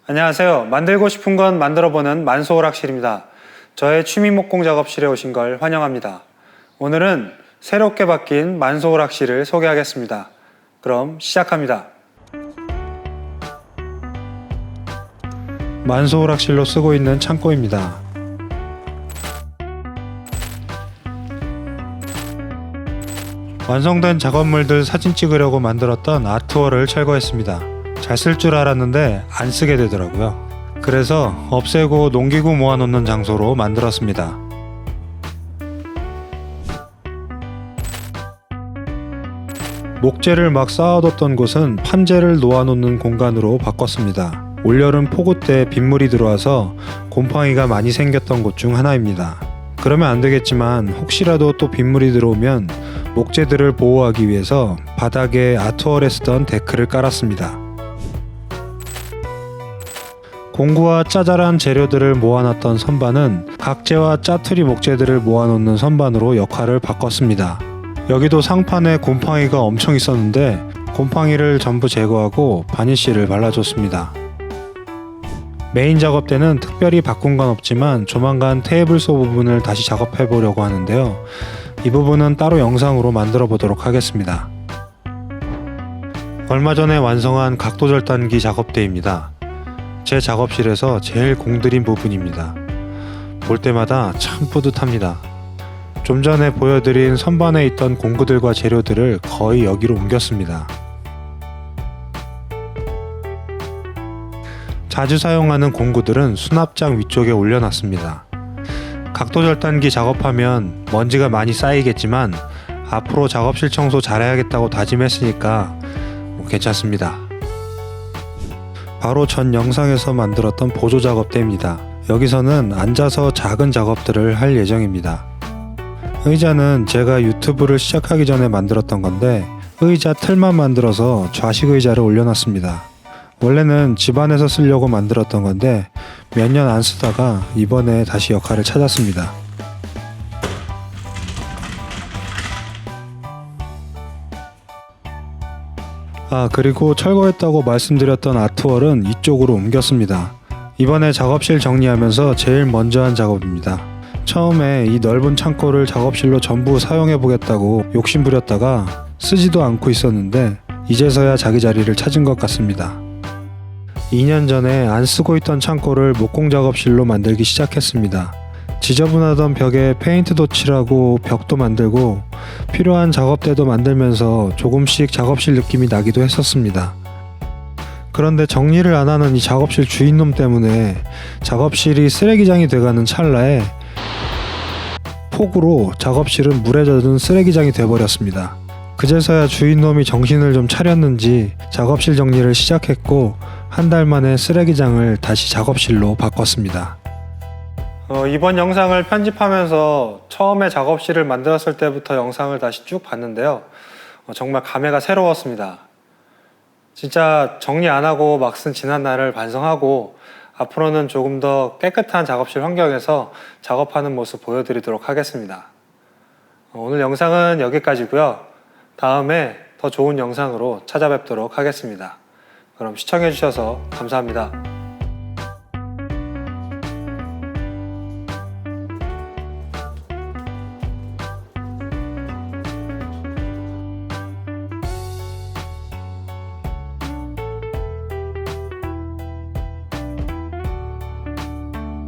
안녕하세요. 만들고 싶은 건 만들어보는 만소오락실입니다. 저의 취미 목공 작업실에 오신 걸 환영합니다. 오늘은 새롭게 바뀐 만소오락실을 소개하겠습니다. 그럼 시작합니다. 만소오락실로 쓰고 있는 창고입니다. 완성된 작업물들 사진 찍으려고 만들었던 아트월을 철거했습니다. 잘 쓸 줄 알았는데 안 쓰게 되더라고요. 그래서 없애고 농기구 모아놓는 장소로 만들었습니다. 목재를 막 쌓아뒀던 곳은 판재를 놓아놓는 공간으로 바꿨습니다. 올여름 폭우 때 빗물이 들어와서 곰팡이가 많이 생겼던 곳 중 하나입니다. 그러면 안 되겠지만 혹시라도 또 빗물이 들어오면 목재들을 보호하기 위해서 바닥에 아트월에 쓰던 데크를 깔았습니다. 공구와 짜잘한 재료들을 모아놨던 선반은 각재와 짜투리 목재들을 모아놓는 선반으로 역할을 바꿨습니다. 여기도 상판에 곰팡이가 엄청 있었는데 곰팡이를 전부 제거하고 바니쉬를 발라줬습니다. 메인 작업 때는 특별히 바꾼 건 없지만 조만간 테이블소 부분을 다시 작업해 보려고 하는데요. 이 부분은 따로 영상으로 만들어 보도록 하겠습니다. 얼마 전에 완성한 각도 절단기 작업대입니다. 제 작업실에서 제일 공들인 부분입니다. 볼 때마다 참 뿌듯합니다. 좀 전에 보여드린 선반에 있던 공구들과 재료들을 거의 여기로 옮겼습니다. 자주 사용하는 공구들은 수납장 위쪽에 올려놨습니다. 각도 절단기 작업하면 먼지가 많이 쌓이겠지만 앞으로 작업실 청소 잘해야겠다고 다짐했으니까 괜찮습니다. 바로 전 영상에서 만들었던 보조 작업대입니다. 여기서는 앉아서 작은 작업들을 할 예정입니다. 의자는 제가 유튜브를 시작하기 전에 만들었던 건데 의자 틀만 만들어서 좌식 의자를 올려놨습니다. 원래는 집안에서 쓰려고 만들었던 건데 몇 년 안 쓰다가 이번에 다시 역할을 찾았습니다. 그리고 철거했다고 말씀드렸던 아트월은 이쪽으로 옮겼습니다. 이번에 작업실 정리하면서 제일 먼저 한 작업입니다. 처음에 이 넓은 창고를 작업실로 전부 사용해 보겠다고 욕심부렸다가 쓰지도 않고 있었는데 이제서야 자기 자리를 찾은 것 같습니다. 2년 전에 안 쓰고 있던 창고를 목공 작업실로 만들기 시작했습니다. 지저분하던 벽에 페인트도 칠하고 벽도 만들고 필요한 작업대도 만들면서 조금씩 작업실 느낌이 나기도 했었습니다. 그런데 정리를 안 하는 이 작업실 주인놈 때문에 작업실이 쓰레기장이 돼가는 찰나에 폭우로 작업실은 물에 젖은 쓰레기장이 돼버렸습니다. 그제서야 주인놈이 정신을 좀 차렸는지 작업실 정리를 시작했고 한 달 만에 쓰레기장을 다시 작업실로 바꿨습니다. 이번 영상을 편집하면서 처음에 작업실을 만들었을 때부터 영상을 다시 쭉 봤는데요. 정말 감회가 새로웠습니다. 진짜 정리 안 하고 막 쓴 지난 날을 반성하고 앞으로는 조금 더 깨끗한 작업실 환경에서 작업하는 모습 보여드리도록 하겠습니다. 오늘 영상은 여기까지고요. 다음에 더 좋은 영상으로 찾아뵙도록 하겠습니다. 그럼 시청해주셔서 감사합니다.